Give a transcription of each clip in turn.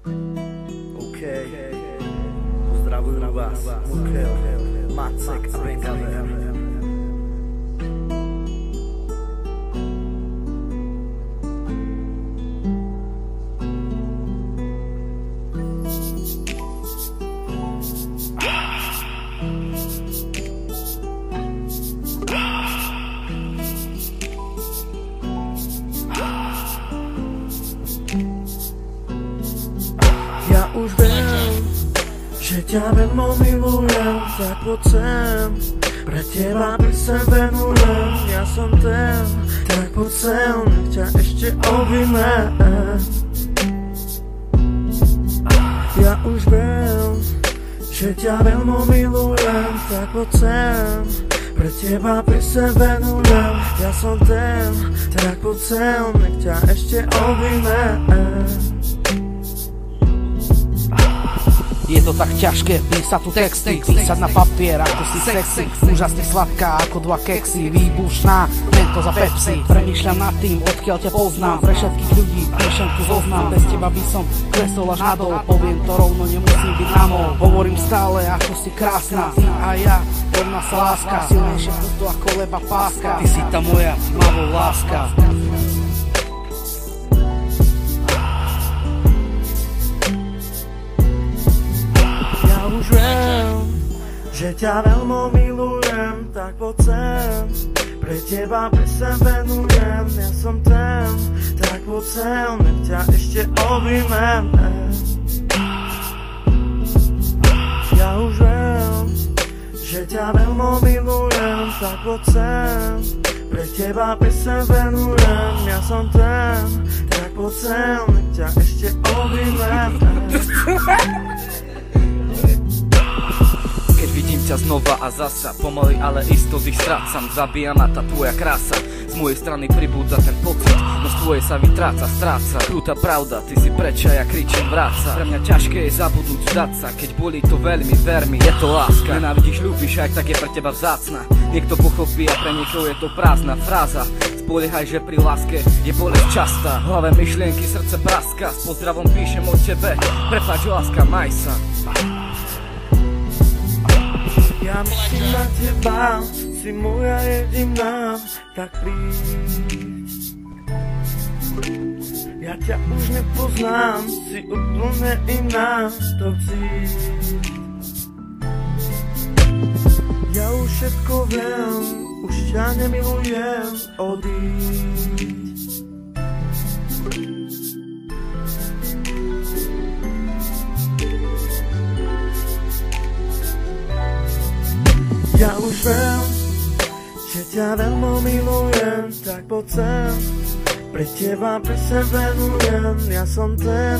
OK, pozdravujú vás Murkel, Macek a Bengaver. Ja už viem, že ťa veľmi milujem, tak poď sem, pre teba písem venujem. Ja som ten, tak poď sem, nech ťa ešte objímem. Ja už viem, že ťa veľmi milujem, tak poď sem, pre teba písem venujem. Ja som ten, tak poď sem, nech ťa ešte objímem. Je to tak ťažké písať tu texty, písať na papier ako si sexy, úžasne sladká ako dva keksy, výbušná, mento za Pepsi. Premýšľam nad tým, odkiaľ ťa poznám, pre všetkých ľudí píšem tu zoznam. Bez teba by som klesol až nadol, poviem to rovno, nemusím byť namol. Hovorím stále, ako si krásna, ty a ja, od nás láska, silnejšie puto ako leba páska. Ty si tá moja malá láska. Už viem, že ťa veľmi milujem, tak poď sem, pre teba písem venujem. Ja som ten, tak poď sem, nech ťa ešte objímem. Ja už viem, že ťa veľmi milujem, tak poď sem, pre teba písem venujem. Ja som ten, tak poď sem, nech ťa ešte objímem. Keď vidím ťa znova a zasa, pomaly ale isto ich strácam. Zabíja ma tá tvoja krása, z mojej strany pribúdza ten pocit, no z tvojej sa vytráca, stráca. Krutá pravda, ty si preč a ja kričím vráca. Pre mňa ťažké je zabudnúť, vzdať sa, keď bolí to veľmi, ver mi, je to láska. Nenávidíš, ľúbiš, aj tak je pre teba vzácna. Niekto pochopí a pre niekoho je to prázdna fráza. Spoliehaj, že pri láske je bolesť častá. V hlave myšlienky, srdce praska, s pozdravom píšem od tebe, prepáč láska, maj sa. Ja myslím na teba, si moja jediná, tak príď. Ja ťa už nepoznám, si úplne iná, to cíť. Ja už všetko viem, už ťa nemilujem, odíď. Ja už viem, že ťa veľmi milujem, tak poď sem, pre teba písem venujem. Ja som ten,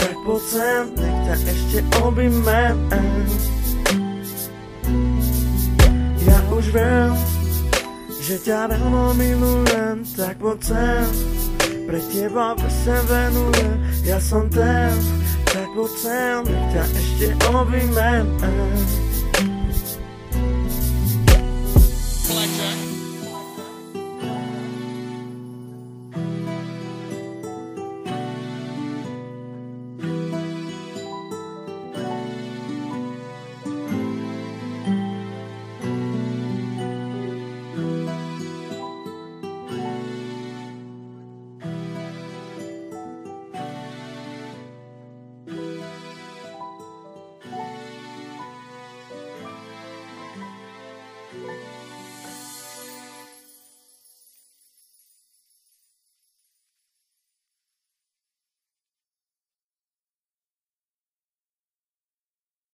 tak poď sem, nech ťa ešte objímem. Ja už viem, že ťa veľmi milujem, tak poď sem, pre teba písem venujem. Ja som ten, tak poď sem, nech ťa ešte objímem. Blackjack.